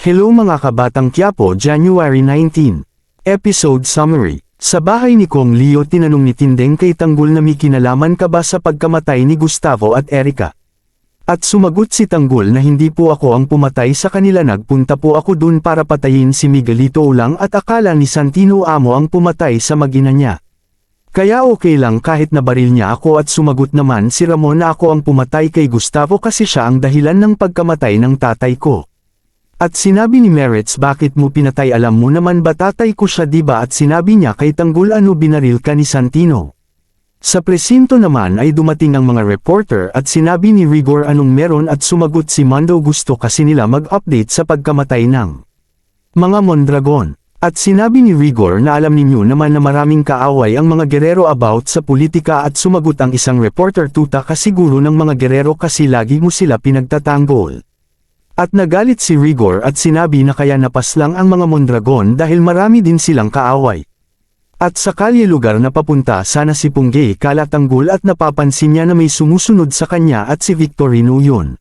Hello mga kabatang Quiapo, January 19. Episode Summary. Sa bahay ni Kong Leo tinanong ni Tindeng kay Tanggol na may kinalaman ka ba sa pagkamatay ni Gustavo at Erica. At sumagot si Tanggol na hindi po ako ang pumatay sa kanila, nagpunta po ako dun para patayin si Miguelito lang at akala ni Santino Amo ang pumatay sa mag-ina niya. Kaya okay lang kahit nabaril niya ako, at sumagot naman si Ramon na ako ang pumatay kay Gustavo kasi siya ang dahilan ng pagkamatay ng tatay ko. At sinabi ni Merits, bakit mo pinatay, alam mo naman ba tatay ko siya diba? At sinabi niya kay Tanggol, ano binaril ka ni Santino? Sa presinto naman ay dumating ang mga reporter at sinabi ni Rigor anong meron, at sumagot si Mando, gusto kasi nila mag-update sa pagkamatay ng mga Mondragon. At sinabi ni Rigor na alam ninyo naman na maraming kaaway ang mga Guerrero about sa politika, at sumagot ang isang reporter, tuta ka siguro ng mga Guerrero kasi lagi mo sila pinagtatanggol. At nagalit si Rigor at sinabi na kaya napaslang ang mga Mondragon dahil marami din silang kaaway. At sa kalye lugar na papunta sana si Punggay Kalatanggol at napapansin niya na may sumusunod sa kanya at si Victorino yun.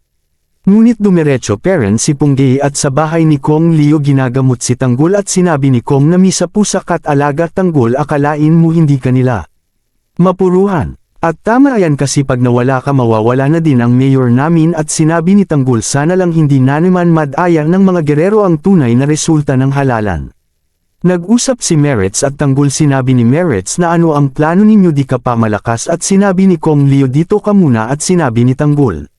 Ngunit dumiretso parent si Punggay at sa bahay ni Kong Leo ginagamot si Tanggol at sinabi ni Kong na misa pusak at alaga. Tanggol, akalain mo hindi kanila mapuruhan. At tama yan kasi pag nawala ka mawawala na din ang mayor namin, at sinabi ni Tanggol sana lang hindi na naman madaya ng mga Guerrero ang tunay na resulta ng halalan. Nag-usap si Merits at Tanggol, sinabi ni Merits na ano ang plano ninyo, di ka pa malakas, at sinabi ni Kong Leo dito ka muna, at sinabi ni Tanggol,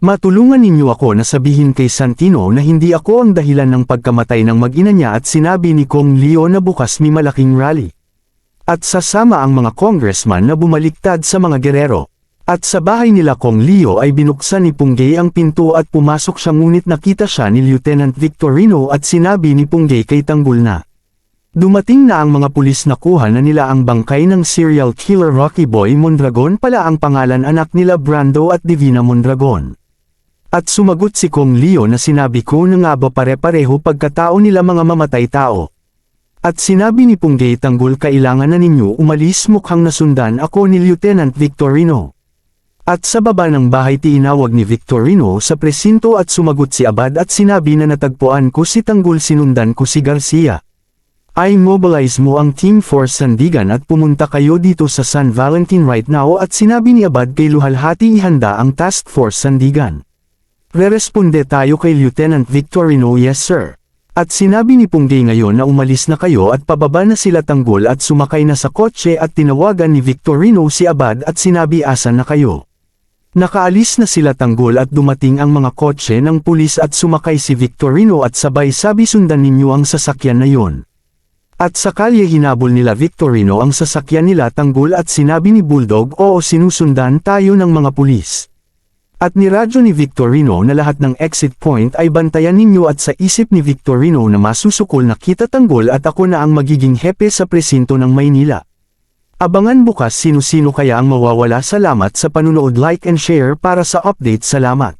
matulungan ninyo ako na sabihin kay Santino na hindi ako ang dahilan ng pagkamatay ng mag-ina niya, at sinabi ni Kong Leo na bukas may malaking rally. At sasama ang mga congressman na bumaliktad sa mga Guerrero. At sa bahay nila Kong Leo ay binuksan ni Punggay ang pinto at pumasok siya, ngunit nakita siya ni Lieutenant Victorino at sinabi ni Punggay kay Tanggol na dumating na ang mga pulis, na kuha na nila ang bangkay ng serial killer Rocky Boy Mondragon, pala ang pangalan anak nila Brando at Divina Mondragon. At sumagot si Kong Leo na sinabi ko na nga ba pare-pareho pagkatao nila, mga mamatay tao. At sinabi ni Punggay, Tanggol, kailangan na ninyo umalis, mukhang nasundan ako ni Lieutenant Victorino. At sa baba ng bahay tinawag ni Victorino sa presinto at sumagot si Abad at sinabi na natagpuan ko si Tanggol, sinundan ko si Garcia. I mobilize mo ang Team Force Sandigan at pumunta kayo dito sa San Valentin right now, at sinabi ni Abad kay Luhalhati ihanda ang Task Force Sandigan. Reresponde tayo kay Lieutenant Victorino, yes sir. At sinabi ni Punggay ngayon na umalis na kayo, at pababa na sila Tanggol at sumakay na sa kotse, at tinawagan ni Victorino si Abad at sinabi asan na kayo. Nakaalis na sila Tanggol at dumating ang mga kotse ng pulis at sumakay si Victorino at sabay sabi sundan ninyo ang sasakyan na yon. At sa kalye hinabol nila Victorino ang sasakyan nila Tanggol at sinabi ni Bulldog, oo sinusundan tayo ng mga pulis. At niradyo ni Victorino na lahat ng exit point ay bantayan ninyo, at sa isip ni Victorino na masusukol na kita Tanggol at ako na ang magiging hepe sa presinto ng Maynila. Abangan bukas sino-sino kaya ang mawawala. Salamat sa panunood, like and share para sa update. Salamat.